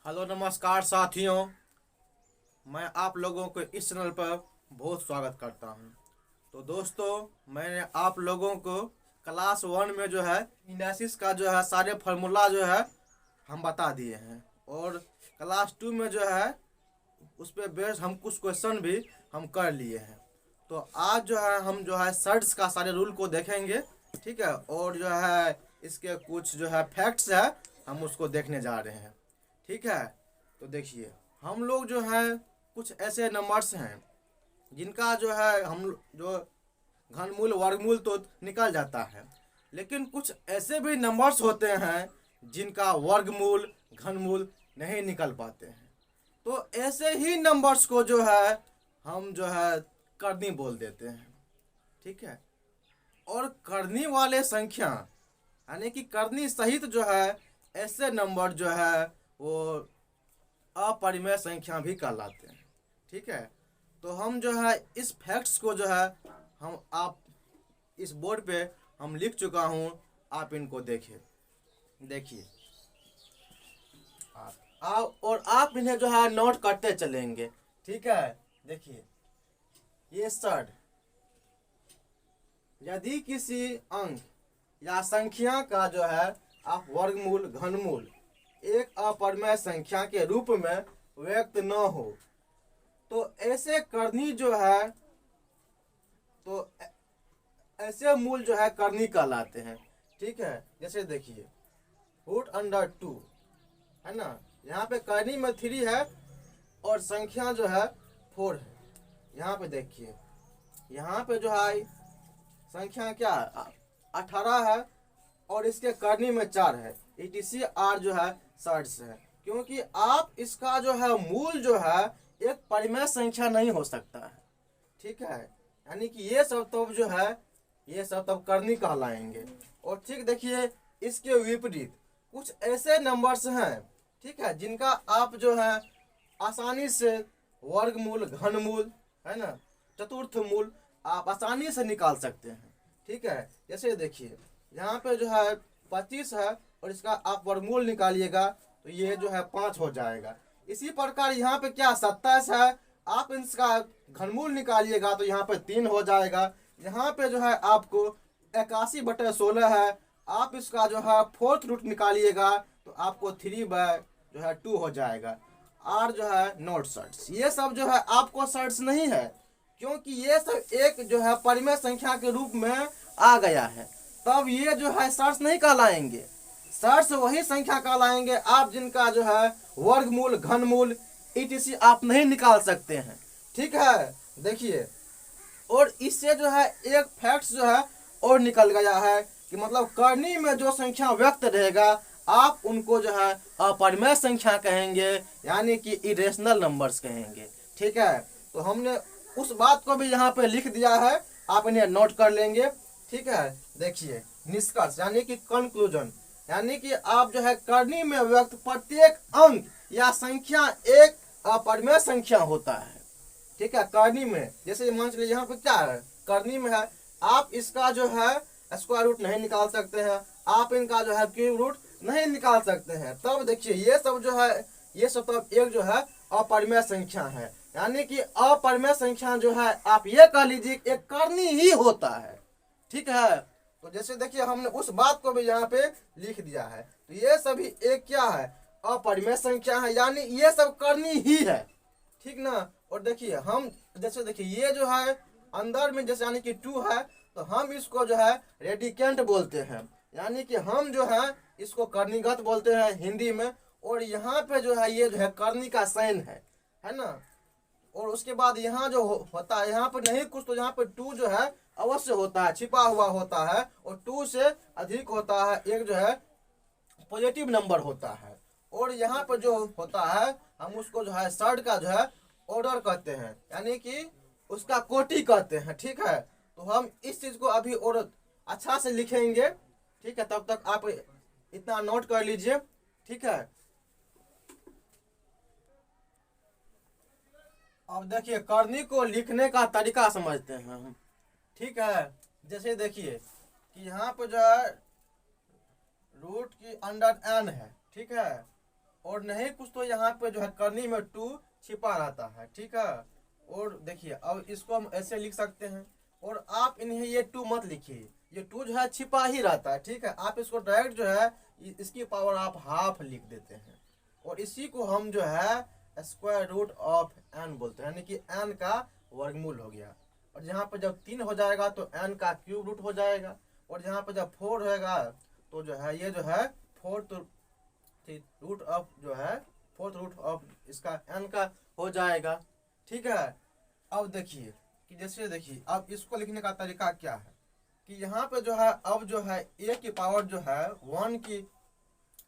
Hello नमस्कार साथियों। मैं आप लोगों को इस चैनल पर बहुत स्वागत करता हूं। तो दोस्तों, मैंने आप लोगों को क्लास 1 में जो है एनालिसिस का जो है सारे फार्मूला जो है हम बता दिए हैं, और क्लास 2 में जो है उस पर बेस्ड हम कुछ क्वेश्चन भी हम कर लिए हैं। तो आज जो है हम जो है सर्ट्स का सारे रूल को देखेंगे, ठीक है, और जो है इसके कुछ जो है फैक्ट्स है हम उसको देखने जा रहे हैं, ठीक है। तो देखिए, हम लोग जो है कुछ ऐसे नंबर्स हैं जिनका जो है हम जो घनमूल वर्गमूल तो निकल जाता है, लेकिन कुछ ऐसे भी नंबर्स होते हैं जिनका वर्गमूल घनमूल नहीं निकल पाते हैं। तो ऐसे ही नंबर्स को जो है हम जो है करनी बोल देते हैं, ठीक है। और करनी वाले संख्या यानी कि करनी सहित जो है ऐसे नंबर जो है वो अपरिमेय संख्या भी कहलाते हैं, ठीक है। तो हम जो है इस फैक्ट्स को जो है हम आप इस बोर्ड पे हम लिख चुका हूँ, आप इनको देखिए और आप इन्हें जो है नोट करते चलेंगे, ठीक है। देखिए, ये शर्त, यदि किसी अंक या संख्या का जो है आप वर्गमूल घनमूल एक अपरिमेय संख्या के रूप में व्यक्त न हो तो ऐसे करनी जो है तो ऐसे मूल जो है करनी कहलाते हैं, ठीक है। जैसे देखिए, √2 है ना, यहाँ पे करनी में 3 है और संख्या जो है 4 है। यहाँ पे देखिए, यहाँ पे जो है संख्या क्या है 18 है और इसके करनी में 4 है, ETCR जो है सर्ट्स है, क्योंकि आप इसका जो है मूल जो है एक परिमेय संख्या नहीं हो सकता है, ठीक है। यानी कि ये सब तब जो है ये सब तब करनी कहलाएंगे। और ठीक देखिए, इसके विपरीत कुछ ऐसे नंबर्स हैं, ठीक है, जिनका आप जो है आसानी से वर्गमूल घनमूल है ना चतुर्थ मूल आप आसानी से निकाल सकते हैं, ठीक है। जैसे देखिए, यहाँ पे जो है 25 है और इसका आप वर्गमूल निकालिएगा तो ये जो है 5 हो जाएगा। इसी प्रकार यहाँ पे क्या 27 है, आप इसका घनमूल निकालिएगा तो यहाँ पे 3 हो जाएगा। यहाँ पे जो है आपको 81/16 है, आप इसका जो है 4th रूट निकालिएगा तो आपको 3/2 हो जाएगा। और जो है नोट शर्ट्स, ये सब जो है आपको शर्ट्स नहीं है, क्योंकि ये सब एक जो है परिमेय संख्या के रूप में आ गया है, तब ये जो है शर्ट्स नहीं कहलाएंगे। शर्ट्स वही संख्या कहलाएंगे आप जिनका जो है वर्गमूल घनमूल ETC आप नहीं निकाल सकते हैं, ठीक है। देखिए, और इससे जो है एक फैक्ट्स जो है और निकल गया है कि मतलब करनी में जो संख्या व्यक्त रहेगा आप उनको जो है अपरिमेय संख्या कहेंगे, यानी कि इरेशनल नंबर्स कहेंगे, ठीक है। तो हमने उस बात को भी यहाँ पे लिख दिया है, आप इन्हें नोट कर लेंगे, ठीक है। देखिए, निष्कर्ष यानी कि कंक्लूजन, यानी कि आप जो है करनी में व्यक्त प्रत्येक अंक या संख्या एक अपरिमेय संख्या होता है, ठीक है। करनी में जैसे मान लीजिए यहाँ पे क्या है करनी में है, आप इसका जो है स्क्वायर रूट नहीं निकाल सकते हैं, आप इनका जो है क्यूब रूट नहीं निकाल सकते हैं। तब देखिए, ये सब जो है ये सब तब एक जो है अपरिमेय संख्या है, यानी कि अपरिमेय संख्या जो है आप ये कह लीजिए एक करनी ही होता है, ठीक है। तो जैसे देखिए, हमने उस बात को भी यहाँ पे लिख दिया है, तो ये सभी एक क्या है अपरिमेय संख्या है, यानी ये सब करनी ही है, ठीक ना। और देखिए, हम जैसे देखिए ये जो है अंदर में जैसे यानी कि 2 है, तो हम इसको जो है रेडिकेंट बोलते हैं, यानी कि हम जो है इसको कर्णीगत बोलते हैं हिंदी में। और यहाँ पे जो है ये जो है करनी का साइन है ना। और उसके बाद यहाँ जो होता है यहाँ पे नहीं कुछ, तो यहाँ पे 2 जो है अवश्य होता है, छिपा हुआ होता है, और 2 से अधिक होता है एक जो है पॉजिटिव नंबर होता है। और यहाँ पर जो होता है हम उसको जो है शर्ट का जो है ऑर्डर कहते हैं, यानी कि उसका कोटि कहते हैं, ठीक है। तो हम इस चीज को अभी और अच्छा से लिखेंगे, ठीक है। तब तक आप इतना नोट कर लीजिए, ठीक है। अब देखिए, करनी को लिखने का तरीका समझते हैं हम, ठीक है। जैसे देखिए कि यहाँ पर जो है रूट की अंडर n है, ठीक है, और नहीं कुछ तो यहाँ पे जो है करनी में टू छिपा रहता है, ठीक है। और देखिए अब इसको हम ऐसे लिख सकते हैं, और आप इन्हें ये टू मत लिखिए, ये टू जो है छिपा ही रहता है, ठीक है। आप इसको डायरेक्ट जो है इसकी पावर आप हाफ लिख देते हैं, और इसी को हम जो है स्क्वायर रूट ऑफ एन बोलते हैं, यानी कि एन का वर्गमूल हो गया। और यहाँ पर जब 3 हो जाएगा तो एन का क्यूब रूट हो जाएगा, और यहाँ पर जब 4 होएगा तो जो है ये जो है फोर्थ रूट ऑफ जो है फोर्थ रूट ऑफ इसका एन का हो जाएगा, ठीक है। अब देखिए कि जैसे देखिए अब इसको लिखने का तरीका क्या है कि यहाँ पे जो है अब जो है ए की पावर जो है 1 की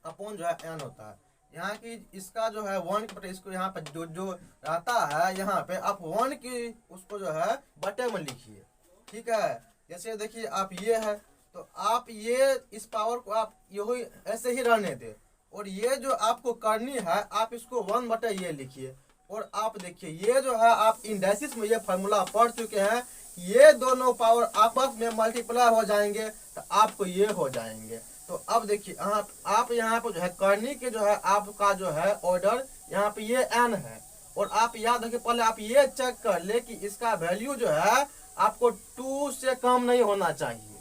अपॉन जो है एन होता है, यहाँ की इसका जो है 1 की बटे इसको यहाँ पे जो जो रहता है यहाँ पे आप 1 की उसको जो है बटे में लिखिए, ठीक है। जैसे देखिए आप ये है तो आप ये इस पावर को आप यही ऐसे ही रहने दे, और ये जो आपको करनी है आप इसको 1 बटे ये लिखिए। और आप देखिए ये जो है आप इंडेसिस में ये फार्मूला पढ़ चुके हैं, ये दोनों पावर आपस में मल्टीप्लाई हो जाएंगे तो आपको ये हो जाएंगे। तो अब देखिए आप यहाँ पे जो है करनी के जो है आपका जो है ऑर्डर यहाँ पे ये एन है, और आप याद रखिए पहले आप ये चेक कर ले कि इसका वैल्यू जो है आपको 2 से कम नहीं होना चाहिए,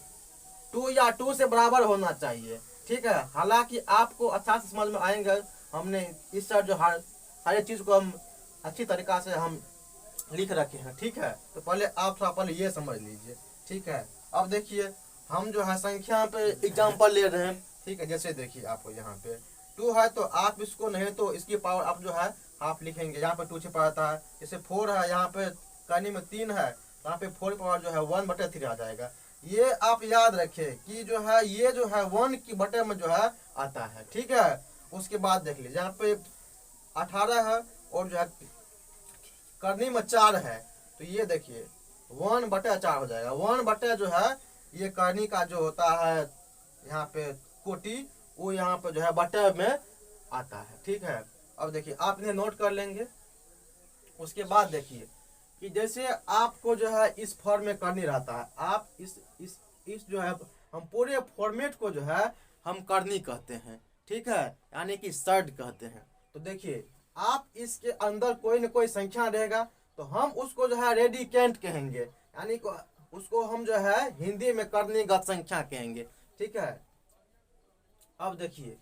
2 या 2 से बराबर होना चाहिए, ठीक है। हालांकि आपको अच्छा से समझ में आएंगे, हमने इस सर जो सारी चीज को हम अच्छी तरीका से हम लिख रखे हैं, ठीक है। तो पहले आप थोड़ा पहले ये समझ लीजिए, ठीक है। अब देखिए हम जो है संख्या पे एग्जाम्पल ले रहे हैं, ठीक है। जैसे देखिए आपको यहाँ पे 2 है तो आप इसको नहीं तो इसकी पावर आप जो है हाफ लिखेंगे, यहाँ पे 2 छिपा रहता है। जैसे 4 है यहाँ पे करनी में 3 है तो यहाँ पे 4 पावर जो है 1 बटे 3 आ जाएगा। ये आप याद रखें कि जो है ये जो है 1 की बटे में जो है आता है, ठीक है। उसके बाद देख लीजिए यहाँ पे 18 है और जो है करनी में 4 है, तो ये देखिए 1 बटे 4 हो जाएगा। 1 बटे जो है ये करनी का जो होता है यहाँ पे कोटि, वो यहाँ पे जो है बटे में आता है, ठीक है। अब देखिए आप इन्हें नोट कर लेंगे। उसके बाद देखिए कि जैसे आपको जो है इस फॉर्म में करनी रहता है, आप इस जो है हम पूरे फॉर्मेट को जो है हम करनी कहते हैं, ठीक है, यानी कि सर्ड कहते हैं। तो देखिए आप इसके अंदर कोई न कोई संख्या रहेगा तो हम उसको जो है रेडिकेंट कहेंगे, यानी उसको हम जो है हिंदी में करनीगत संख्या कहेंगे, ठीक है। अब देखिए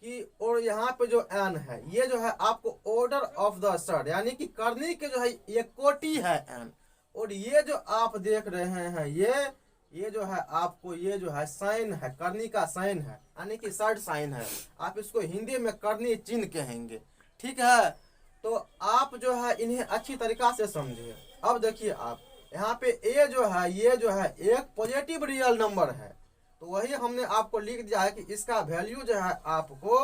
कि और यहाँ पे जो एन है ये जो है आपको ऑर्डर ऑफ द सर्ड, यानी कि करनी के जो है ये कोटि है एन, और ये जो आप देख रहे हैं ये जो है आपको ये जो है साइन है, करनी का साइन है, यानी कि सर्ड साइन है। आप इसको हिंदी में करनी चिन्ह कहेंगे, ठीक है। तो आप जो है इन्हें अच्छी तरीका से समझिए। अब देखिए आप यहाँ पे ए जो है ये जो है एक पॉजिटिव रियल नंबर है, तो वही हमने आपको लिख दिया है कि इसका वैल्यू जो है आपको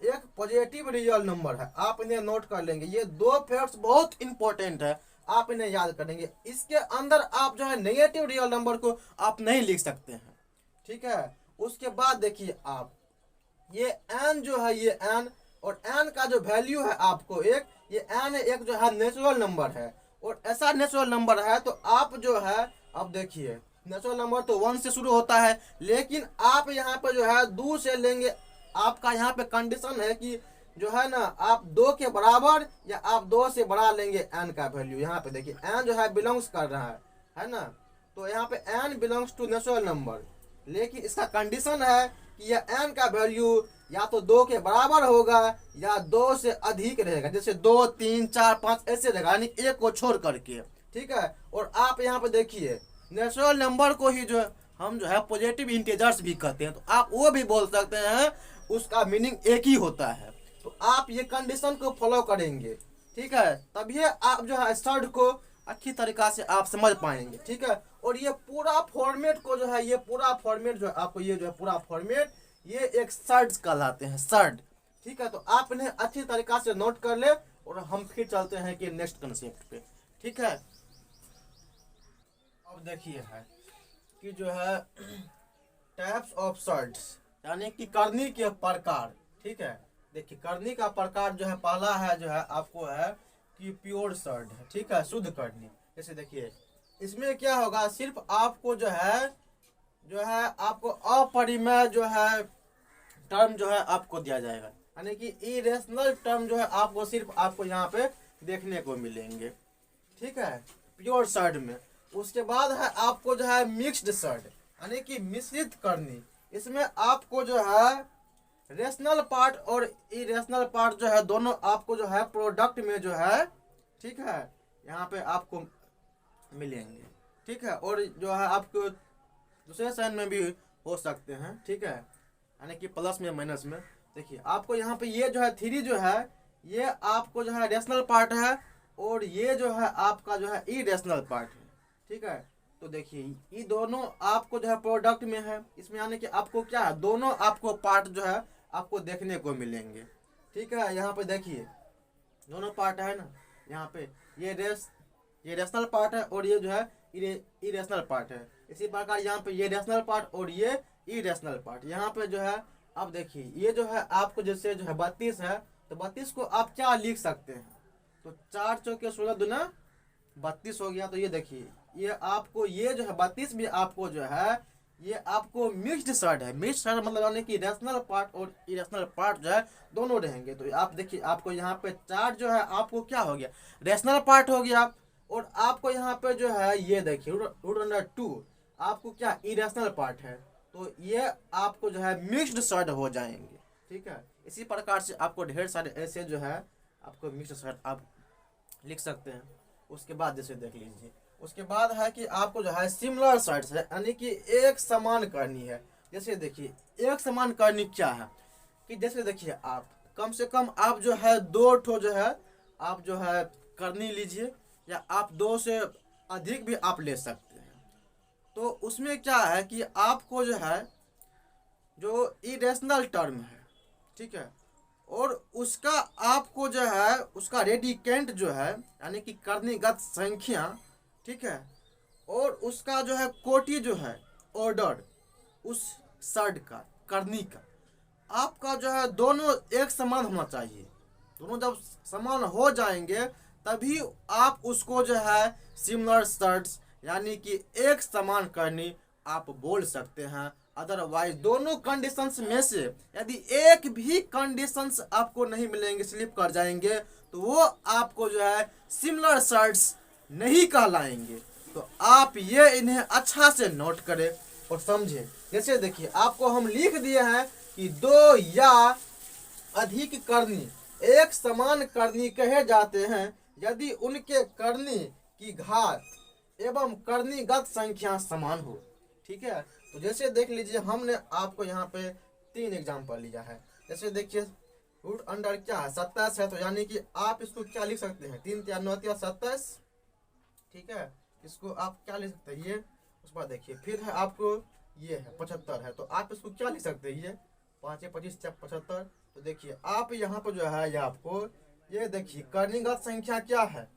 एक पॉजिटिव रियल नंबर है। आप इन्हें नोट कर लेंगे, ये 2 फैक्ट्स बहुत इंपॉर्टेंट है, आप इन्हें याद करेंगे। इसके अंदर आप जो है नेगेटिव रियल नंबर को आप नहीं लिख सकते हैं, ठीक है। उसके बाद देखिए आप ये एन जो है ये एन, और एन का जो वैल्यू है आपको ये एन एक जो है नेचुरल नंबर है, और ऐसा नेचुरल नंबर है तो आप जो है अब देखिए नेचुरल नंबर तो 1 से शुरू होता है, लेकिन आप यहाँ पे जो है 2 से लेंगे। आपका यहाँ पे कंडीशन है कि जो है ना आप 2 के बराबर या आप 2 से बड़ा लेंगे एन का वैल्यू। यहाँ पे देखिए एन जो है बिलोंग्स कर रहा है ना, तो यहाँ पे N belongs to natural number, लेकिन इसका कंडीशन है कि यह एन का वैल्यू या तो 2 के बराबर होगा या 2 से अधिक रहेगा, जैसे 2, 3, 4, 5 ऐसे रहेगा, यानी एक को छोड़ करके, ठीक है। और आप यहाँ पे देखिए नेचुरल नंबर को ही जो हम जो है पॉजिटिव इंटीजर्स भी कहते हैं, तो आप वो भी बोल सकते हैं, उसका मीनिंग एक ही होता है। तो आप ये कंडीशन को फॉलो करेंगे, ठीक है, तभी आप जो है सर्ड को अच्छी तरीका से आप समझ पाएंगे, ठीक है। और ये पूरा फॉर्मेट को जो है ये पूरा फॉर्मेट जो है आपको ये जो है पूरा फॉर्मेट ये एक सर्ड कहलाते हैं, सर्ड, ठीक है। तो आप इन्हें अच्छी तरीका से नोट कर ले और हम फिर चलते हैं कि नेक्स्ट कंसेप्ट पे, ठीक है। अब देखिए है कि जो है टाइप्स ऑफ सर्ड्स, यानी कि करनी के प्रकार, ठीक है। देखिए करनी का प्रकार जो है पहला है जो है आपको है कि प्योर सर्ड है, ठीक है, शुद्ध करनी। जैसे देखिए इसमें क्या होगा, सिर्फ आपको जो है आपको अपरिमेय जो है टर्म जो है आपको दिया जाएगा, यानी कि इरेशनल टर्म जो है आपको सिर्फ आपको यहाँ पे देखने को मिलेंगे, ठीक है, प्योर शर्ट में। उसके बाद है आपको जो है मिक्स्ड शर्ट, यानी कि मिश्रित करनी। इसमें आपको जो है रेशनल पार्ट और इरेशनल पार्ट जो है दोनों आपको जो है प्रोडक्ट में जो है, ठीक है, यहाँ पे आपको मिलेंगे, ठीक है। और जो है आपको दूसरे साइन में भी हो सकते हैं, ठीक है, यानी कि प्लस में माइनस में। देखिए आपको यहाँ पे ये जो है 3 जो है ये आपको जो है रेशनल पार्ट है और ये जो है आपका जो है इरेशनल पार्ट है, ठीक है। तो देखिए ये दोनों आपको जो है प्रोडक्ट में है, इसमें यानी कि आपको क्या है दोनों आपको पार्ट जो है आपको देखने को मिलेंगे, ठीक है। यहाँ पे देखिए दोनों पार्ट है ना, यहाँ पे ये रेशनल पार्ट है और ये जो है इरेशनल पार्ट है। इसी प्रकार यहाँ पे ये रेशनल पार्ट और ये इरेशनल पार्ट। यहाँ पे जो है अब देखिए ये जो है आपको जैसे जो है 32 है, तो 32 को आप क्या लिख सकते हैं, तो 4 चौके 16 दूना 32 हो गया। तो ये देखिए ये आपको ये जो है 32 भी आपको जो है ये आपको मिक्स्ड शर्ट है। मिक्स्ड शर्ट मतलब यानी कि रेशनल पार्ट और इरेशनल पार्ट जो है दोनों रहेंगे। तो आप देखिए आपको यहाँ पे 4 जो है आपको क्या हो गया रेशनल पार्ट हो गया, और आपको यहाँ पे जो है ये देखिए √2 आपको क्या इरेशनल पार्ट है। तो ये आपको जो है मिक्स्ड शर्ट हो जाएंगे, ठीक है। इसी प्रकार से आपको ढेर सारे ऐसे जो है आपको मिक्स्ड शर्ट आप लिख सकते हैं। उसके बाद जैसे देख लीजिए उसके बाद है कि आपको जो है सिमिलर शर्ट्स है, यानी कि एक समान करनी है। जैसे देखिए एक समान करनी क्या है कि जैसे देखिए आप कम से कम आप जो है 2 ठो जो है आप जो है करनी लीजिए, या आप 2 से अधिक भी आप ले सकते हैं। तो उसमें क्या है कि आपको जो है जो इरेशनल टर्म है, ठीक है, और उसका आपको जो है उसका रेडिकेंट जो है यानी कि करणीगत संख्या, ठीक है, और उसका जो है कोटि जो है ऑर्डर उस शर्ट का करनी का आपका जो है दोनों एक समान होना चाहिए। दोनों जब समान हो जाएंगे तभी आप उसको जो है सिमिलर शर्ट्स यानी कि एक समान करनी आप बोल सकते हैं। अदरवाइज दोनों कंडीशंस में से यदि एक भी कंडीशंस आपको नहीं मिलेंगे, स्लिप कर जाएंगे, तो वो आपको जो है सिमिलर शर्ट्स नहीं कहलाएंगे। तो आप ये इन्हें अच्छा से नोट करें और समझें। जैसे देखिए आपको हम लिख दिए हैं कि 2 या अधिक करनी एक समान करनी कहे जाते हैं यदि उनके करनी की घात एवं करणीगत संख्या समान हो, ठीक है। तो जैसे देख लीजिए हमने आपको यहाँ पे 3 एग्जाम्पल लिया है। जैसे देखिए रूट अंडर क्या है 27 है, तो यानी कि आप इसको क्या लिख सकते हैं 3 × 9 = 27, ठीक है। इसको आप क्या लिख सकते हैं ये, उस पर देखिए फिर है आपको ये है 75 है, तो आप इसको क्या लिख सकते हैं ये 5 × 25 = 75। तो देखिए आप यहाँ पर जो है ये आपको ये देखिए करणीगत संख्या क्या है,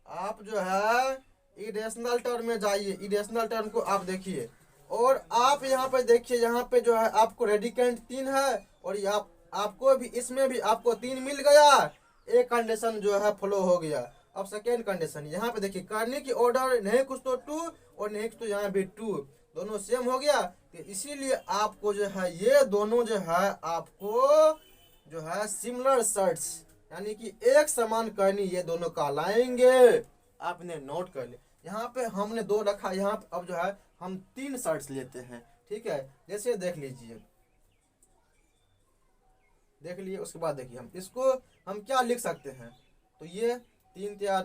आप जो है इरेशनल टर्म में जाइए, इरेशनल टर्म को आप देखिए और आप यहाँ पे देखिए यहाँ पे जो है आपको रेडिकेंट 3 है और ये आपको भी इसमें भी आपको 3 मिल गया, एक कंडीशन जो है फॉलो हो गया। अब सेकेंड कंडीशन यहाँ पे देखिए करने की ऑर्डर नहीं कुछ तो 2 और नहीं तो यहाँ भी 2 दोनों सेम हो गया। तो इसीलिए आपको जो है ये दोनों जो है आपको जो है सिमिलर शर्ट्स यानी कि एक समान करनी ये दोनों कहलाएंगे। आपने नोट कर ले, यहाँ पे हमने 2 रखा, यहाँ पे अब जो है हम 3 शर्ट्स लेते हैं, ठीक है। जैसे देख लीजिए देख लिए उसके बाद देखिए हम इसको हम क्या लिख सकते हैं, तो ये 3 ×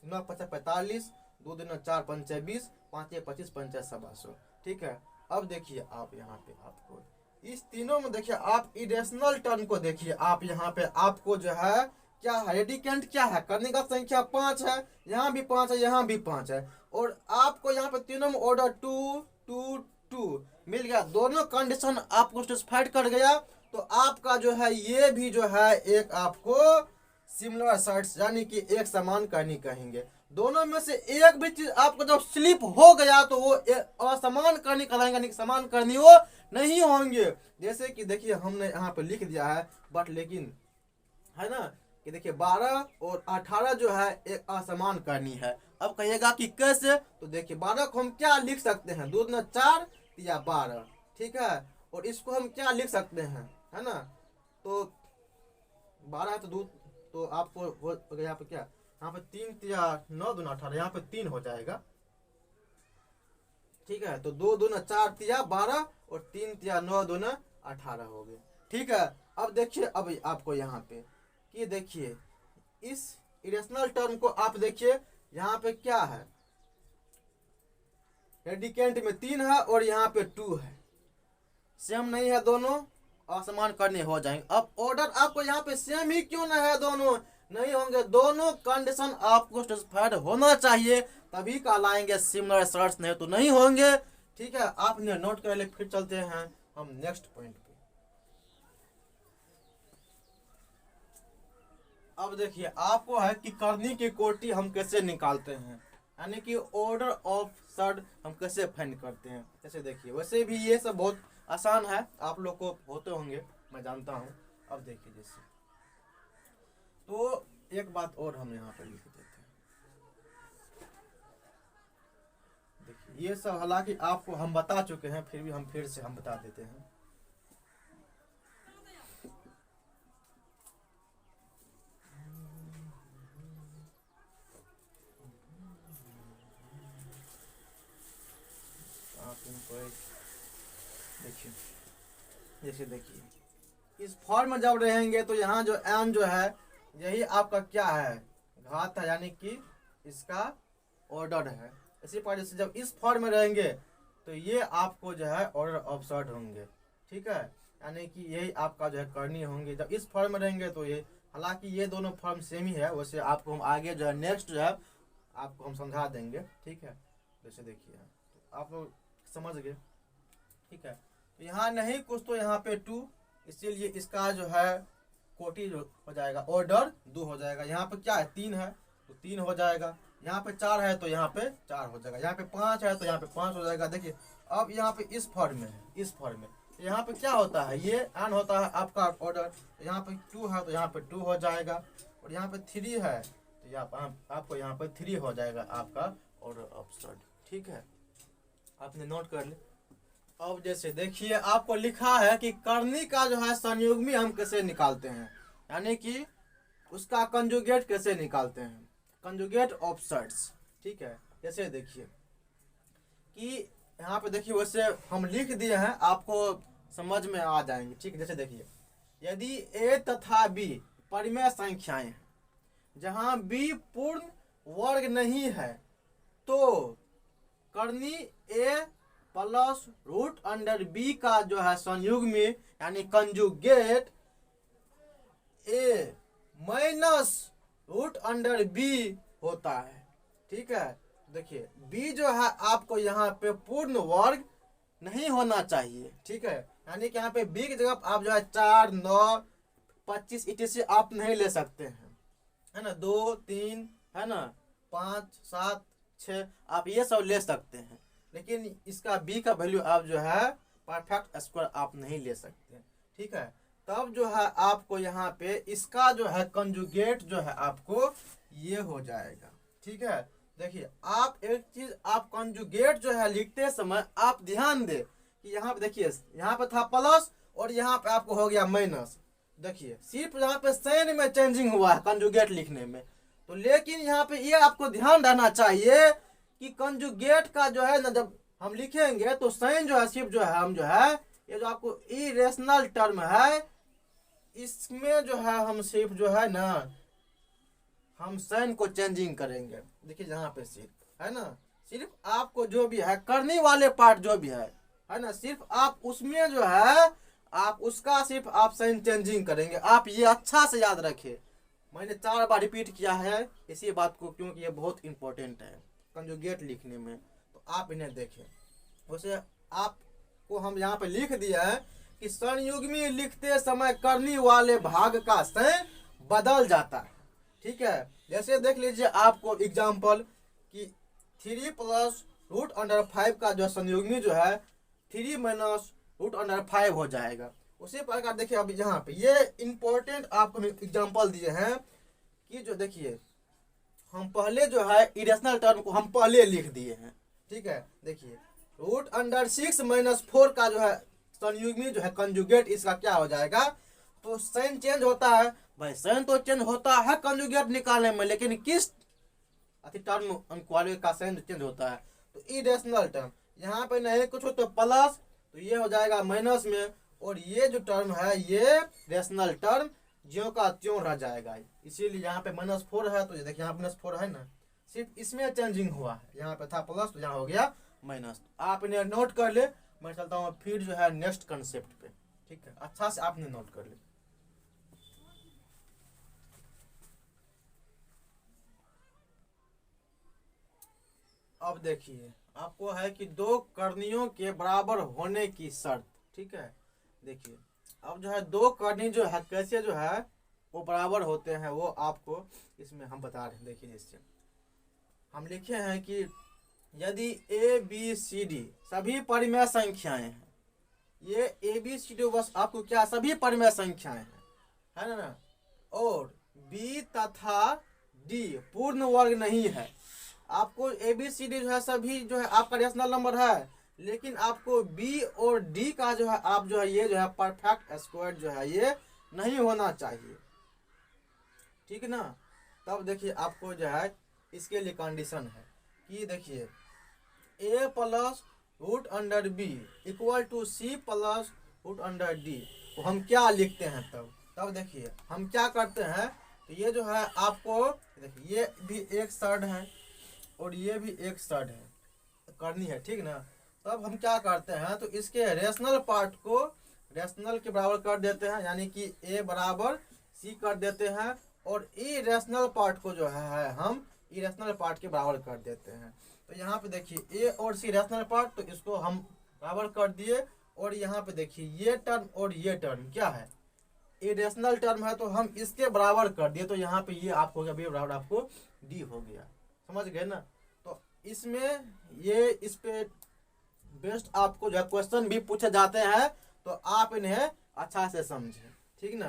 9 = 45, 2 × 4 = 20, 5 × 25 = 250, ठीक है। अब देखिए आप यहाँ पे आपको इस तीनों में देखिए आप इरेशनल टर्म को देखिए, आप यहाँ पे आपको जो है क्या है रेडिकेंट क्या है करणीगत संख्या 5 है, यहाँ भी 5 है, यहाँ भी 5 है, और आपको यहाँ पे तीनों में ऑर्डर 2 2 2 मिल गया, दोनों कंडीशन आपको सेटिस्फाइड कर गया। तो आपका जो है ये भी जो है एक आपको सिमिलर शर्ट्स यानी कि एक समान करनी कहेंगे। दोनों में से एक भी चीज आपको जब स्लिप हो गया तो वो असमान करनी कहलाएंगे, समान करनी वो नहीं होंगे। जैसे कि देखिए हमने यहाँ पे लिख दिया है बट लेकिन है ना कि देखिए 12 और 18 जो है एक असमान करनी है। अब कहिएगा कि कैसे, तो देखिए 12 को हम क्या लिख सकते हैं 2 × 4 = 12, ठीक है, और इसको हम क्या लिख सकते हैं, है ना, तो 12 है तो 2, तो आपको हो यहाँ पे क्या, यहाँ पे 3 तिया 9 दूना 18, यहाँ पे 3 हो जाएगा। ठीक है, तो 2 दूना 4 तिया 12 और 3 तिया 9 दूना 18 हो गए। ठीक है, अब देखिए, अब आपको यहाँ पे कि देखिए इस इरेशनल टर्म को आप देखिए, यहाँ पे क्या है, रेडिकेंट में 3 है और यहाँ पे 2 है, सेम नहीं है, दोनों असमान करने हो जाएंगे। अब ऑर्डर आपको यहाँ पे सेम ही क्यों नहीं है, दोनों नहीं होंगे, दोनों कंडीशन आपको सेटिस्फाइड होना चाहिए तभी कहलाएंगे सिमिलर सर्ट्स, नहीं तो नहीं होंगे। ठीक है, आपने नोट कर ले। फिर चलते हैं हम नेक्स्ट पॉइंट पे। अब देखिए आपको है कि करनी की कोटि हम कैसे निकालते हैं, यानी कि ऑर्डर ऑफ सर्ट हम कैसे फाइंड करते हैं। जैसे देखिए, वैसे भी ये सब बहुत आसान है, आप लोग को होते होंगे, मैं जानता हूँ। अब देखिए जैसे, तो एक बात और हम यहाँ पे लिख देते हैं। देखिए ये सब हालांकि आपको हम बता चुके हैं, फिर भी हम फिर से हम बता देते हैं। देखिए जैसे देखिए इस फॉर्म में जब रहेंगे तो यहाँ जो एन जो है यही आपका क्या है, घात है, यानी कि इसका ऑर्डर है। इसी प्रकार से जब इस फॉर्म में रहेंगे तो ये आपको जो है ऑर्डर ऑफ सर्ट होंगे। ठीक है, यानी कि यही आपका जो है करनी होंगे। जब इस फॉर्म में रहेंगे तो ये, हालांकि ये दोनों फॉर्म सेम ही है, वैसे आपको हम आगे जो है नेक्स्ट जो है आपको हम समझा देंगे। ठीक है, जैसे देखिए तो आप लोग समझ गए। ठीक है, तो यहाँ नहीं कुछ, तो यहाँ पे 2, इसीलिए इसका जो है कोटि जो हो जाएगा ऑर्डर 2 हो जाएगा। यहाँ पे क्या है, 3 है तो 3 हो जाएगा। यहाँ पे 4 है तो यहाँ पे 4 हो जाएगा। यहाँ पे 5 है तो यहाँ पे 5 हो जाएगा। देखिए अब यहाँ पे इस फॉर्म में है, इस फॉर्म में यहाँ पे क्या होता है, ये एन होता है आपका ऑर्डर। यहाँ पे 2 है तो यहाँ पे 2 हो जाएगा, और यहाँ पे 3 है तो यहाँ पे आपको यहाँ पे 3 हो जाएगा आपका ऑर्डर ऑफ सर्ट। ठीक है, आपने नोट कर ले। अब जैसे देखिए आपको लिखा है कि करनी का जो है संयुग्मी हम कैसे निकालते हैं, यानी कि उसका कंजुगेट कैसे निकालते हैं, कंजुगेट ऑफ सर्ट्स। ठीक है, जैसे देखिए कि यहाँ पे देखिए, वैसे हम लिख दिए हैं, आपको समझ में आ जाएंगे। ठीक है, जैसे देखिए यदि ए तथा बी परिमेय संख्याएं हैं, जहाँ बी पूर्ण वर्ग नहीं है, तो करनी ए प्लस रूट अंडर बी का जो है संयुग्मी यानी कंजुगेट ए माइनस रूट अंडर बी होता है। ठीक है, देखिए बी जो है आपको यहाँ पे पूर्ण वर्ग नहीं होना चाहिए। ठीक है, यानी कि यहाँ पे बी की जगह आप जो है 4, 9, 25 etc आप नहीं ले सकते हैं, है ना, 2, 3, है ना, 5, 7, 6 आप ये सब ले सकते हैं, लेकिन इसका बी का वैल्यू आप जो है परफेक्ट स्क्वायर आप नहीं ले सकते। ठीक है, तब जो है आपको यहाँ पे इसका जो है कंजुगेट जो है आपको ये हो जाएगा। ठीक है, देखिए आप एक चीज, आप कंजुगेट जो है लिखते समय आप ध्यान दे कि यहाँ पे देखिए, यहाँ पे था प्लस और यहाँ पे आपको हो गया माइनस। देखिए सिर्फ यहाँ पे साइन में चेंजिंग हुआ है कंजुगेट लिखने में, तो लेकिन यहाँ पे ये आपको ध्यान रहना चाहिए कि कंजुगेट का जो है ना, जब हम लिखेंगे तो साइन जो है सिर्फ जो है हम जो है ये जो आपको इरेशनल टर्म है इसमें जो है हम सिर्फ जो है ना हम साइन को चेंजिंग करेंगे। देखिए यहाँ पे सिर्फ है ना, सिर्फ आपको जो भी है करने वाले पार्ट जो भी है ना, सिर्फ आप उसमें जो है आप उसका सिर्फ आप साइन चेंजिंग करेंगे। आप ये अच्छा से याद रखें, मैंने 4 बार रिपीट किया है इसी बात को, क्योंकि ये बहुत इंपॉर्टेंट है कंजुगेट लिखने में, तो आप इन्हें देखें। वैसे आपको हम यहाँ पे लिख दिया है कि संयुग्मी लिखते समय करने वाले भाग का साइन बदल जाता है। ठीक है, जैसे देख लीजिए आपको एग्जाम्पल कि 3 प्लस रूट अंडर 5 का जो संयुग्मी जो है 3 माइनस रूट अंडर 5 हो जाएगा। उसी प्रकार देखिए अब यहाँ पे ये इंपॉर्टेंट आपको एग्जाम्पल दिए हैं कि जो देखिए हम पहले जो है इरेशनल टर्म को हम पहले लिख दिए हैं। ठीक है, देखिए रूट अंडर 6 माइनस 4 का जो है संयुग्मी जो है कंजुगेट इसका क्या हो जाएगा तो साइन चेंज होता है भाई, साइन तो चेंज होता है कंजुगेट निकालने में, लेकिन किस टर्म अनइक्वालिटी का साइन चेंज होता है। तो इरेशनल टर्म यहाँ पे नहीं कुछ हो तो प्लस, तो ये हो जाएगा माइनस में, और ये जो टर्म है ये रेशनल टर्म ज्यों का त्यों रह जाएगा। इसीलिए यहाँ पे -4 है, तो ये देखिए यहाँ -4 है ना, सिर्फ इसमें चेंजिंग हुआ है, यहाँ पे था प्लस तो यहाँ हो गया माइनस। आप इन्हें नोट कर ले, मैं चलता हूँ फिर जो है नेक्स्ट कंसेप्ट पे, ठीक है, अच्छा से आपने नोट कर ले। अब देखिए आपको है कि दो कर्णियों के बराबर होने की शर्त, ठीक है। देखिए अब जो है दो कर्णी जो है कैसे जो है वो बराबर होते हैं, वो आपको इसमें हम बता रहे हैं। देखिए इससे हम लिखे हैं कि यदि ए बी सी डी सभी परिमेय संख्याएं हैं, ये ए बी सी डी बस आपको क्या सभी परिमेय संख्याएं हैं, है ना, और बी तथा डी पूर्ण वर्ग नहीं है। आपको ए बी सी डी जो है सभी जो है आपका रेशनल नंबर है, लेकिन आपको बी और डी का जो है आप जो है ये जो है परफेक्ट स्क्वायर जो है ये नहीं होना चाहिए, ठीक ना। तब देखिए आपको जो है इसके लिए कंडीशन है कि देखिए a plus root under B equal to C plus root under D, तो हम क्या लिखते हैं तब देखिए हम क्या करते हैं, तो ये जो है आपको देखिए ये भी एक शर्त है और ये भी एक शर्त है करनी है, ठीक ना। तब हम क्या करते हैं, तो इसके रेशनल पार्ट को रेशनल के बराबर कर देते हैं, यानी कि a बराबर c कर देते हैं, और इरेशनल पार्ट को जो है हम इरेशनल पार्ट के बराबर कर देते हैं। तो यहाँ पे देखिए a और c रेशनल पार्ट, तो इसको हम बराबर कर दिए, और यहाँ पे देखिए ये टर्म और ये टर्म क्या है इरेशनल टर्म है, तो हम इसके बराबर कर दिए, तो यहाँ पे ये आपको क्या बराबर आपको d हो गया, समझ गए ना। तो इसमें ये इस पे बेस्ट आपको जो है क्वेश्चन भी पूछे जाते हैं, तो आप इन्हें अच्छा से समझें, ठीक ना।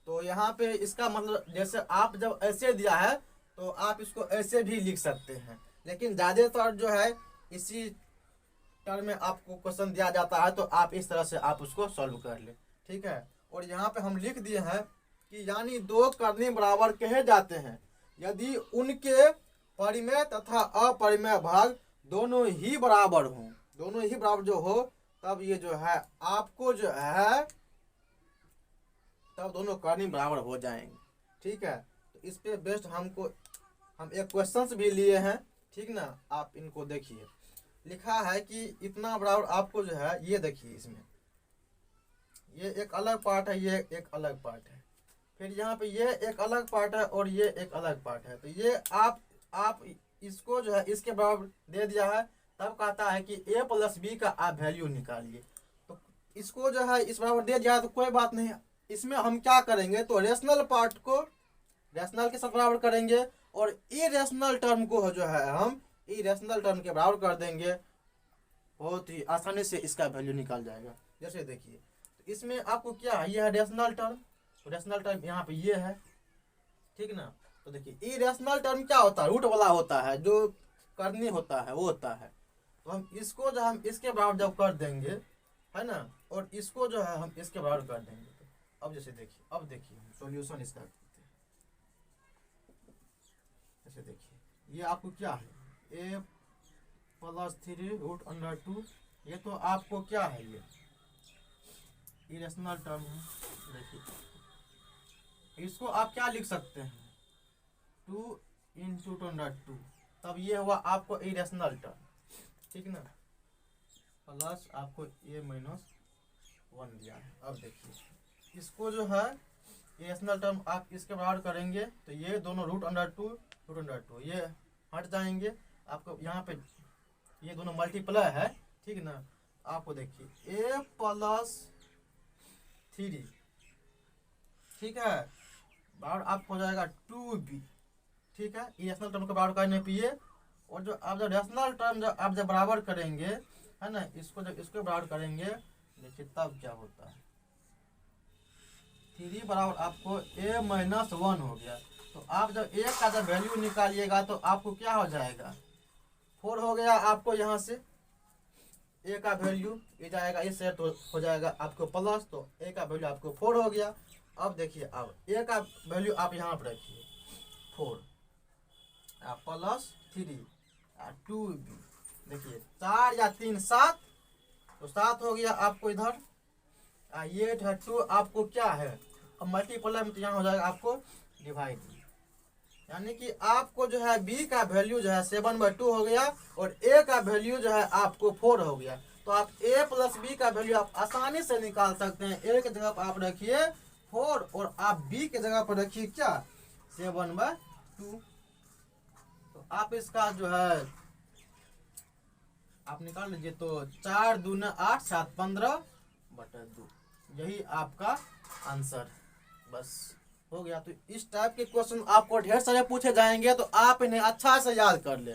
तो यहाँ पे इसका मतलब जैसे आप जब ऐसे दिया है तो आप इसको ऐसे भी लिख सकते हैं, लेकिन ज़्यादातर जो है इसी टर्म में आपको क्वेश्चन दिया जाता है, तो आप इस तरह से आप उसको सॉल्व कर ले, ठीक है। और यहाँ पे हम लिख दिए हैं कि यानी दो कर्णी बराबर कहे जाते हैं यदि उनके परिमेय तथा अपरिमेय भाग दोनों ही बराबर हों, दोनों ही बराबर जो हो, तब ये जो है आपको जो है तब दोनों कर्णी बराबर हो जाएंगे, ठीक है। तो इस पे बेस्ट हम एक क्वेश्चंस भी लिए हैं, ठीक ना। आप इनको देखिए लिखा है कि इतना बराबर आपको जो है ये देखिए इसमें ये एक अलग पार्ट है, ये एक अलग पार्ट है, फिर यहाँ पे ये एक अलग पार्ट है और ये एक अलग पार्ट है। तो ये आप इसको जो है इसके बराबर दे दिया है, तब कहता है कि a प्लस बी का आप वैल्यू निकालिए। तो इसको जो है इस बराबर दे दिया है तो कोई बात नहीं, इसमें हम क्या करेंगे, तो रेशनल पार्ट को रेशनल के साथ बराबर करेंगे, और इरेशनल टर्म को जो है हम इरेशनल टर्म के बराबर कर देंगे, बहुत ही आसानी से इसका वैल्यू निकल जाएगा। जैसे देखिए तो इसमें आपको क्या है, ये है रेशनल टर्म, रेशनल टर्म यहाँ पे ये है, ठीक ना। तो देखिए इरेशनल टर्म क्या होता है, रूट वाला होता है, जो करनी होता है वो होता है। तो हम इसको जो हम इसके बराबर जब कर देंगे, है ना, और इसको जो है हम इसके बराबर कर देंगे, तो अब जैसे देखिए अब देखिए हम सॉल्यूशन इसका करते हैं। जैसे देखिए ये आपको क्या है a प्लस 3 रूट अंडर 2, ये तो आपको क्या है ये इरेशनल टर्म है। देखिए इसको आप क्या लिख सकते हैं 2 इंटू 2, तब ये हुआ आपको इरेशनल टर्म, ठीक ना, प्लस आपको ये -1 दिया है। अब देखिए इसको जो है इरेशनल टर्म आप इसके बराबर करेंगे, तो ये दोनों रूट अंडर टू ये हट जाएंगे, आपको यहाँ पे ये दोनों मल्टीप्लाई है, ठीक ना। आपको देखिए a प्लस 3, ठीक है, बराबर आपको हो जाएगा 2b, ठीक है, इरेशनल टर्म के बराबर करने पे ये, और जो आप जब रेशनल टर्म जब आप जब बराबर करेंगे, है ना, इसको जब इसको बराबर करेंगे, देखिए तब क्या होता है 3 बराबर आपको a-1 हो गया। तो आप जब a का जब वैल्यू निकालिएगा तो आपको क्या हो जाएगा 4 हो गया आपको यहाँ से, ए का वैल्यू ये जाएगा इससे तो हो जाएगा आपको प्लस, तो ए का वैल्यू आपको 4 हो गया। अब देखिए अब ए का वैल्यू आप यहाँ पर रखिए 4 प्लस 3 2b, देखिए 4 या 3 7, तो 7 हो गया आपको इधर। ये 2 आपको क्या है, अब मल्टीप्लाई में तो यहाँ हो जाएगा आपको डिवाइड, यानी कि आपको जो है b का वैल्यू जो है 7/2 हो गया और a का वैल्यू जो है आपको 4 हो गया। तो आप a प्लस b का वैल्यू आप आसानी से निकाल सकते हैं। a की जगह पर आप रखिए 4 और आप b की जगह पर रखिए क्या 7/2। तो आप इसका जो है आप निकाल लीजिए, तो 4 दूना 8 7 15/2, यही आपका आंसर बस हो गया। तो इस टाइप के क्वेश्चन आपको ढेर सारे पूछे जाएंगे, तो आप इन्हें अच्छा से याद कर ले।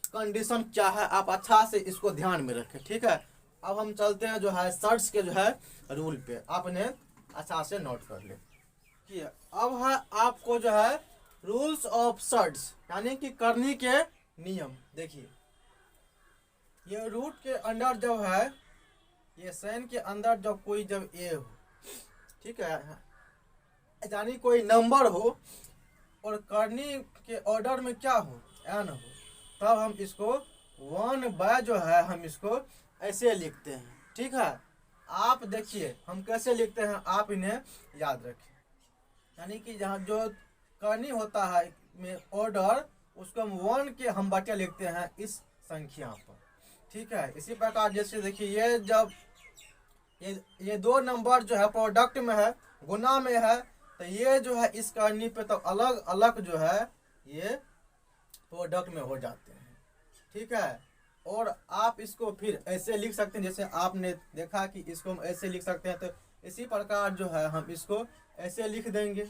कंडीशन क्या है आप अच्छा से इसको ध्यान में रखें, ठीक है। अब हम चलते हैं जो है सर्च के जो है रूल पे, आप इन्हें अच्छा से नोट कर ले। अब है आपको जो है रूल्स ऑफ सर्च, यानी कि करनी के नियम। देखिए ये रूट के अंदर जब है, ये साइन के अंदर जब कोई जब ए हो, ठीक है, यानी कोई नंबर हो और करनी के ऑर्डर में क्या हो एन हो, तब हम इसको 1/, जो है हम इसको ऐसे लिखते हैं, ठीक है। आप देखिए हम कैसे लिखते हैं, आप इन्हें याद रखें। यानी कि जहाँ जो करनी होता है में ऑर्डर, उसको हम 1 के हम बटे लिखते हैं इस संख्या पर, ठीक है। इसी प्रकार जैसे देखिए ये जब ये दो नंबर जो है प्रोडक्ट में है, गुना में है, तो ये जो है इस करनी पे तो अलग अलग जो है ये प्रोडक्ट में हो जाते हैं, ठीक है। और आप इसको फिर ऐसे लिख सकते हैं, जैसे आपने देखा कि इसको हम ऐसे लिख सकते हैं, तो इसी प्रकार जो है हम इसको ऐसे लिख देंगे।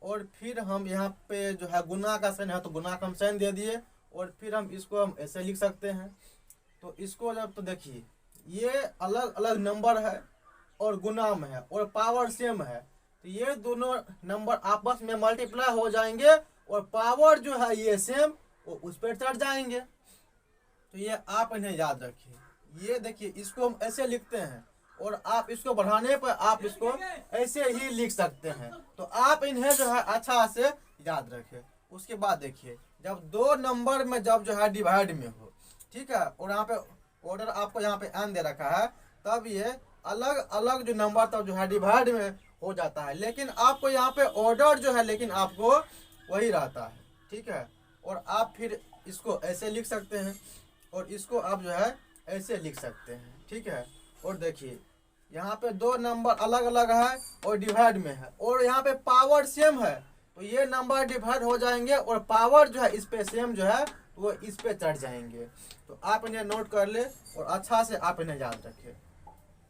और फिर हम यहाँ पे जो है गुना का साइन है तो गुना का हम साइन दे दिए, और फिर हम इसको हम ऐसे लिख सकते हैं। तो इसको जब तो देखिए ये अलग अलग नंबर है और गुना में है और पावर सेम है, तो ये दोनों नंबर आपस में मल्टीप्लाई हो जाएंगे और पावर जो है ये सेम वो उस पर चढ़ जाएंगे। तो ये आप इन्हें याद रखिए। ये देखिए इसको हम ऐसे लिखते हैं और आप इसको बढ़ाने पर आप इसको ऐसे ही लिख सकते हैं। तो आप इन्हें जो है अच्छा से याद रखें। उसके बाद देखिए जब दो नंबर में जब जो है डिवाइड में हो, ठीक है, और यहाँ पे ऑर्डर आपको यहाँ पे एन दे रखा है, तब ये अलग अलग जो नंबर तब जो है डिवाइड में हो जाता है, लेकिन आपको यहाँ पे ऑर्डर जो है लेकिन आपको वही रहता है, ठीक है। और आप फिर इसको ऐसे लिख सकते हैं और इसको आप जो है ऐसे लिख सकते हैं, ठीक है। और देखिए यहाँ पे दो नंबर अलग अलग है और डिवाइड में है और यहाँ पे पावर सेम है, तो ये नंबर डिवाइड हो जाएंगे और पावर जो है इस पे सेम जो है वो इस पे चढ़ जाएंगे। तो आप इन्हें नोट कर ले और अच्छा से आप इन्हें याद रखिए,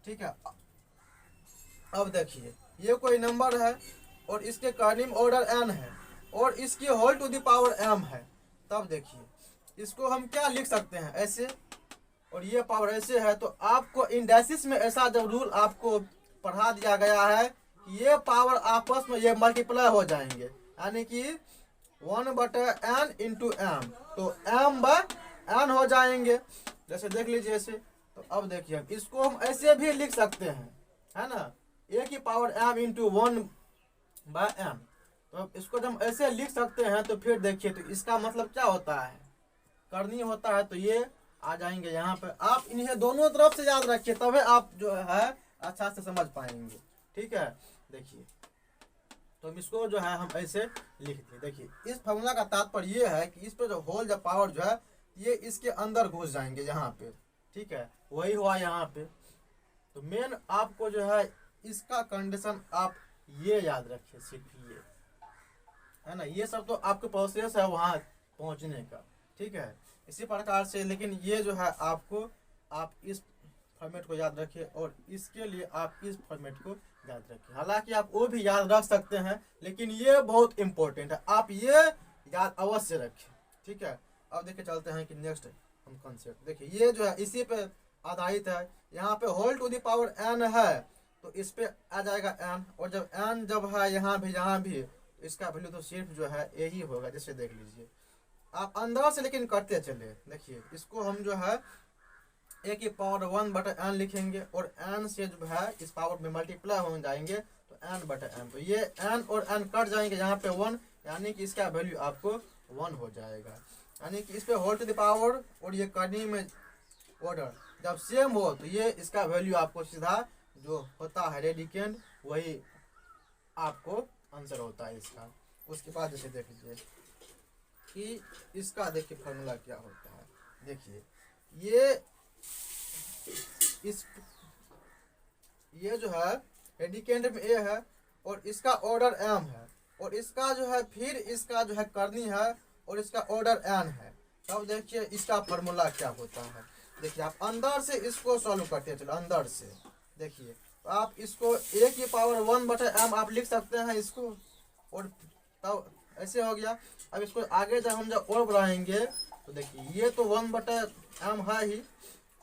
ठीक है। अब देखिए ये कोई नंबर है और इसके कर्निंग ऑर्डर n है और इसकी whole to the power m है, तब देखिए इसको हम क्या लिख सकते हैं ऐसे, और ये पावर ऐसे है। तो आपको इंडेसिस में ऐसा जब रूल आपको पढ़ा दिया गया है कि ये पावर आपस में ये मल्टीप्लाई हो जाएंगे, यानी कि 1/n इंटू m, तो m/n हो जाएंगे, जैसे देख लीजिए ऐसे। तो अब देखिए इसको हम ऐसे भी लिख सकते हैं, है ना, a की पावर m इंटू 1/m। तो इसको जब हम ऐसे लिख सकते हैं तो फिर देखिए तो इसका मतलब क्या होता है, करनी होता है तो ये आ जाएंगे यहाँ पे। आप इन्हें दोनों तरफ से याद रखिए तभी आप जो है अच्छा से समझ पाएंगे, ठीक है। देखिए तो इसको जो है हम ऐसे लिख दिए। देखिए इस फॉर्मूला का तात्पर्य ये है कि इस पे जो होल जब पावर जो है ये इसके अंदर घुस जाएंगे यहाँ पे, ठीक है, वही हुआ यहाँ पे। तो मेन आपको जो है इसका कंडीशन आप ये याद रखिए, सिर्फ ये है ना, ये सब तो आपके प्रोसेस है वहाँ पहुँचने का, ठीक है, इसी प्रकार से। लेकिन ये जो है आपको आप इस फॉर्मेट को याद रखिए और इसके लिए आप इस फॉर्मेट को याद रखिए। हालांकि आप वो भी याद रख सकते हैं लेकिन ये बहुत इंपॉर्टेंट है, आप ये याद अवश्य रखें, ठीक है। अब देखिए चलते हैं कि नेक्स्ट हम कॉन्सेप्ट देखिए, ये जो है इसी पे आधारित है। यहाँ पे whole to the power n है तो इस पे आ जाएगा n, और जब n जब है यहाँ भी तो इसका वैल्यू तो सिर्फ जो है यही होगा, जैसे देख लीजिए आप अंदर से लेकिन करते चले। देखिए इसको हम जो है ए की पावर 1/n लिखेंगे और n से जो है इस पावर में मल्टीप्लाई हो जाएंगे तो n/m। तो ये n और n कट जाएंगे, यहाँ पे 1, यानी कि इसका वैल्यू आपको 1 हो जाएगा। यानी कि इस पे होल टू द पावर और ये करनी में ऑर्डर जब सेम हो तो ये इसका वैल्यू आपको सीधा जो होता है रेडिकेंट वही आपको आंसर होता है इसका। उसके बाद जैसे देख लीजिए कि इसका देखिए फार्मूला क्या होता है। देखिए ये जो है रेडिकेंट में ए है और इसका ऑर्डर m है और इसका जो है फिर इसका जो है करनी है और इसका ऑर्डर n है। तब देखिए इसका फार्मूला क्या होता है। देखिए आप अंदर से इसको सॉल्व करते हैं, चलो अंदर से देखिए तो आप इसको a की पावर 1/m आप लिख सकते हैं इसको, और तब ऐसे हो गया। अब इसको आगे जब हम जब और बढ़ाएंगे तो देखिए ये तो 1/m है ही,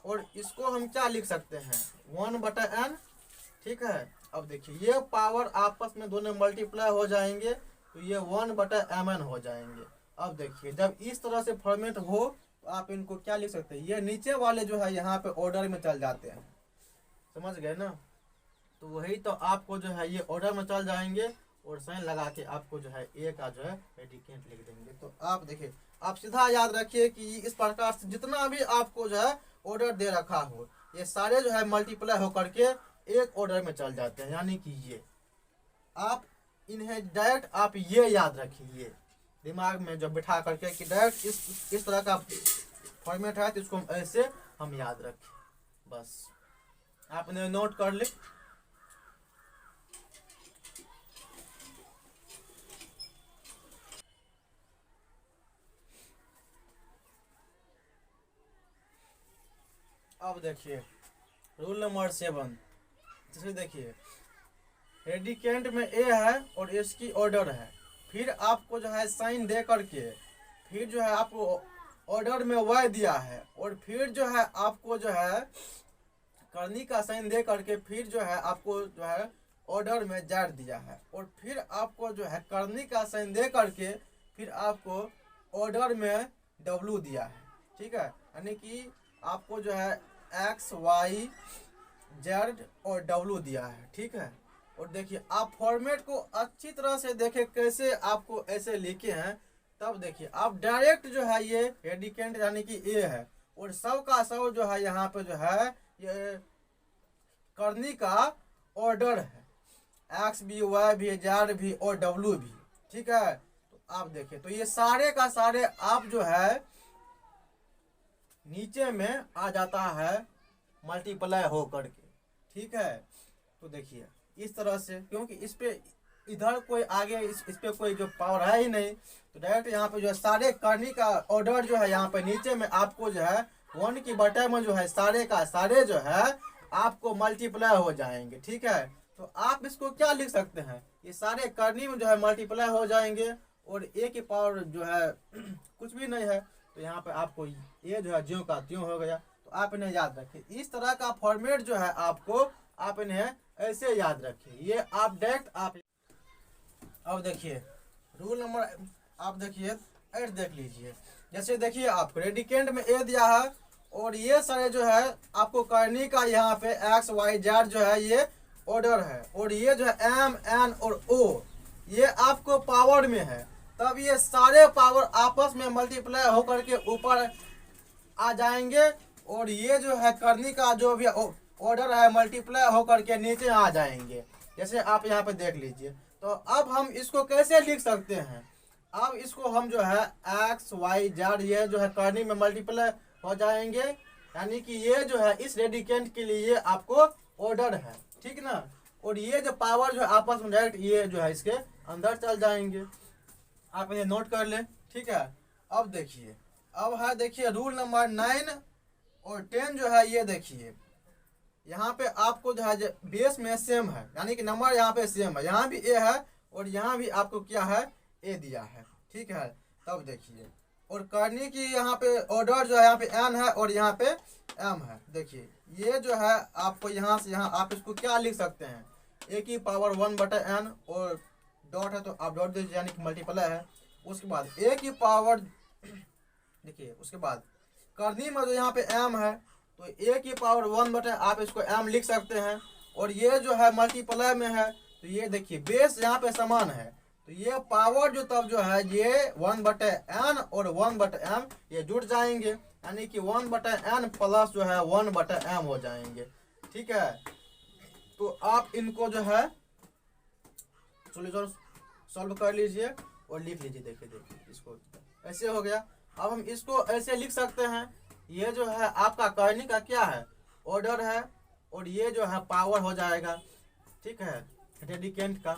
और इसको हम क्या लिख सकते हैं 1/n, ठीक है। अब देखिए ये पावर आपस में दोनों मल्टीप्लाई हो जाएंगे तो ये 1/mn हो जाएंगे। अब देखिए जब इस तरह से फॉर्मेट हो तो आप इनको क्या लिख सकते हैं, ये नीचे वाले जो है यहाँ पे ऑर्डर में चल जाते हैं, समझ गए ना। तो वही तो आपको जो है ये ऑर्डर में चल जाएंगे और साइन लगा के आपको जो है ए का जो है रेडिकेंट लिख देंगे। तो आप देखिए आप सीधा याद रखिए कि इस प्रकार से जितना भी आपको जो है ऑर्डर दे रखा हो ये सारे जो है मल्टीप्लाई होकर के एक ऑर्डर में चल जाते हैं। यानी कि ये आप इन्हें डायरेक्ट आप ये याद रखिए दिमाग में जब बिठा करके कि डायरेक्ट इस तरह का फॉर्मेट है तो इसको हम ऐसे हम याद रखें, बस आपने नोट कर ले। अब देखिए रूल नंबर 7, जैसे देखिए रेडिकेंट में ए है और इसकी ऑर्डर है, फिर आपको जो है साइन दे करके फिर जो है आपको ऑर्डर में वाई दिया है और फिर जो है आपको जो है करनी का साइन दे करके फिर जो है आपको जो है ऑर्डर में जेड दिया है और फिर आपको जो है करनी का साइन दे करके फिर आपको ऑर्डर में डब्लू दिया है, ठीक है। यानी कि आपको जो है एक्स वाई जेड और डब्लू दिया है, ठीक है। और देखिए आप फॉर्मेट को अच्छी तरह से देखें कैसे आपको ऐसे लिखे हैं, तब देखिए आप डायरेक्ट जो है ये रेडिकेंट यानी कि ए है और सब का सब जो है यहाँ पे जो है ये करनी का ऑर्डर है, एक्स भी वाई भी जेड भी और डब्लू भी, ठीक है। तो आप देखिए तो ये सारे का सारे आप जो है नीचे में आ जाता है मल्टीप्लाई हो करके, ठीक है। तो देखिए इस तरह से क्योंकि इस पे इधर कोई आगे इस पे कोई जो पावर है ही नहीं तो डायरेक्ट यहाँ पे जो है सारे करनी का ऑर्डर जो है यहाँ पे नीचे में आपको जो है 1 की बटे में जो है सारे का सारे जो है आपको मल्टीप्लाई हो जाएंगे, ठीक है। तो आप इसको क्या लिख सकते हैं, ये सारे करनी में जो है मल्टीप्लाई हो जाएंगे और ए की पावर जो है कुछ भी नहीं है तो यहाँ पे आपको ये जो है ज्यों का त्यों हो गया। तो आप इन्हें याद रखिए, इस तरह का फॉर्मेट जो है आपको आप इन्हें ऐसे याद रखिए, ये आप डायरेक्ट आप। अब देखिए रूल नंबर आप देखिए 8 देख लीजिए। जैसे देखिए आप रेडिकेंट में ए दिया है और ये सारे जो है आपको करनी का यहाँ पे एक्स वाई जेड जो है ये ऑर्डर है और ये जो है एम एन और ओ ये आपको पावर में है, तब ये सारे पावर आपस में मल्टीप्लाई होकर के ऊपर आ जाएंगे और ये जो है करनी का जो भी ऑर्डर है मल्टीप्लाई होकर के नीचे आ जाएंगे। जैसे आप यहाँ पे देख लीजिए। तो अब हम इसको कैसे लिख सकते हैं, अब इसको हम जो है एक्स वाई जेड ये जो है करनी में मल्टीप्लाई हो जाएंगे, यानी कि ये जो है इस रेडिकेंट के लिए आपको ऑर्डर है, ठीक ना। और ये जो पावर जो है आपस में डायरेक्ट ये जो है इसके अंदर चल जाएंगे, आप इन्हें नोट कर लें, ठीक है। अब देखिए अब है देखिए रूल नंबर 9 और 10 जो है ये देखिए यहाँ पे आपको जो है बेस में सेम है, यानी कि नंबर यहाँ पे सेम है, यहाँ भी ए है और यहाँ भी आपको क्या है ए दिया है, ठीक है। तब देखिए और करनी की यहाँ पे ऑर्डर जो है यहाँ पे एन है और यहाँ पे एम है। देखिए ये जो है आपको यहाँ से यहाँ आप इसको क्या लिख सकते हैं, ए की पावर 1/n और डॉट है तो आप डॉट दीजिए यानी कि मल्टीप्लाई है। उसके बाद ए की पावर देखिए उसके बाद करनी में जो यहाँ पे एम है तो a की पावर 1 बटे आप इसको m लिख सकते हैं। और ये जो है मल्टीप्लाई में है, तो ये देखिए बेस यहाँ पे समान है, तो ये पावर जो तब जो है ये 1 बटे n और 1 बटे m ये जुड़ जाएंगे, यानी कि 1 बटे n प्लस जो है 1 बटे m हो जाएंगे। ठीक है, तो आप इनको जो है सोल्यूशन सॉल्व कर लीजिए और लिख लीजिए। देखिए इसको ऐसे हो गया। अब हम इसको ऐसे लिख सकते हैं, ये जो है आपका करने का क्या है, ऑर्डर है, और ये जो है पावर हो जाएगा। ठीक है, डेडिकेंट का।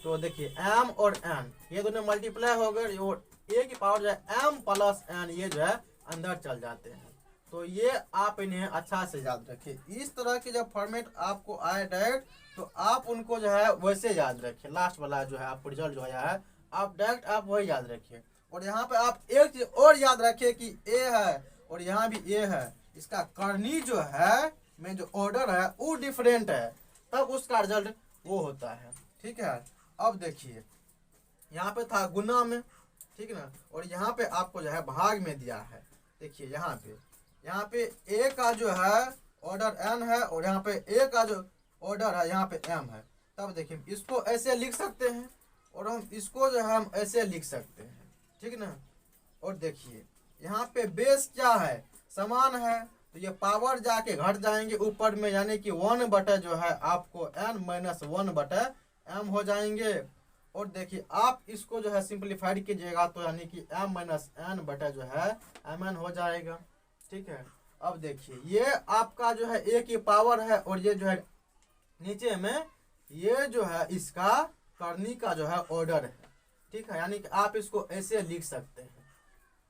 तो देखिए m और n ये दोनों मल्टीप्लाई हो गए, और a की पावर जो है m प्लस n ये जो है अंदर चल जाते हैं। तो ये आप इन्हें अच्छा से याद रखिए। इस तरह के जब फॉर्मेट आपको आए डायरेक्ट, तो आप उनको जो है वैसे याद रखिए। लास्ट वाला जो है आपको रिजल्ट जो आया है, आप डायरेक्ट आप वही याद रखिए। और यहाँ पे आप एक चीज और याद रखिए कि a है और यहाँ भी a है, इसका करनी जो है में जो ऑर्डर है वो डिफरेंट है, तब उसका रिजल्ट वो होता है। ठीक है, अब देखिए यहाँ पे था गुना में, ठीक ना, और यहाँ पे आपको जो है भाग में दिया है। देखिए यहाँ पे a का जो है ऑर्डर n है, और यहाँ पे a का जो ऑर्डर है यहाँ पे m है। तब देखिए इसको ऐसे लिख सकते हैं, और हम इसको जो है हम ऐसे लिख सकते हैं। ठीक ना, और देखिए यहाँ पे बेस क्या है, समान है, तो ये पावर जाके घट जाएंगे ऊपर में, यानी कि 1 बटे जो है आपको n माइनस 1 बटे m हो जाएंगे। और देखिए आप इसको जो है सिंप्लीफाइड कीजिएगा, तो यानी कि m माइनस n बटे जो है mn हो जाएगा। ठीक है, अब देखिए ये आपका जो है a की पावर है, और ये जो है नीचे में ये जो है इसका करनी का जो है ऑर्डर है। ठीक है, यानी कि आप इसको ऐसे लिख सकते हैं।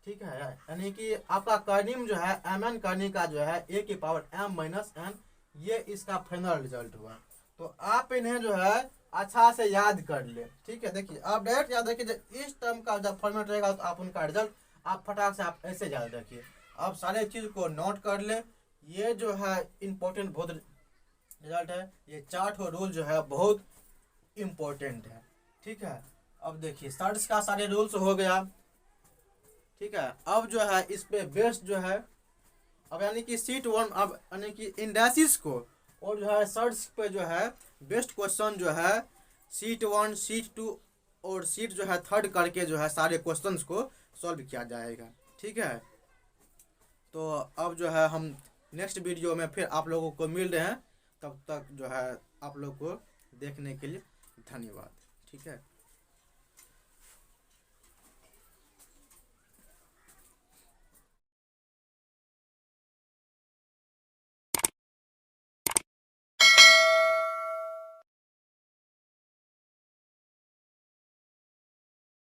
ठीक है, यानी कि आपका कर्निम जो है mn करनी का जो है a की पावर m माइनस n, ये इसका फाइनल रिजल्ट हुआ। तो आप इन्हें जो है अच्छा से याद कर ले। ठीक है, देखिए आप डायरेक्ट याद रखिए, इस टर्म का जब फॉर्मेट रहेगा तो आप उनका रिजल्ट आप फटाक से आप ऐसे याद रखिए। आप सारे चीज को नोट कर ले, ये जो है इम्पोर्टेंट बहुत रिजल्ट है, ये 4 रूल जो है बहुत इम्पोर्टेंट है। ठीक है, अब देखिए सर्च का सारे रूल्स हो गया। ठीक है, अब जो है इस पे बेस्ट जो है, अब यानी कि सीट 1, अब यानी कि इंडेसिस को और जो है सर्च पे जो है बेस्ट क्वेश्चन जो है सीट 1, सीट 2 और सीट जो है 3 करके जो है सारे क्वेश्चंस को सॉल्व किया जाएगा। ठीक है, तो अब जो है हम नेक्स्ट वीडियो में फिर आप लोगों को मिल रहे हैं। तब तक जो है आप लोग को देखने के लिए धन्यवाद। ठीक है।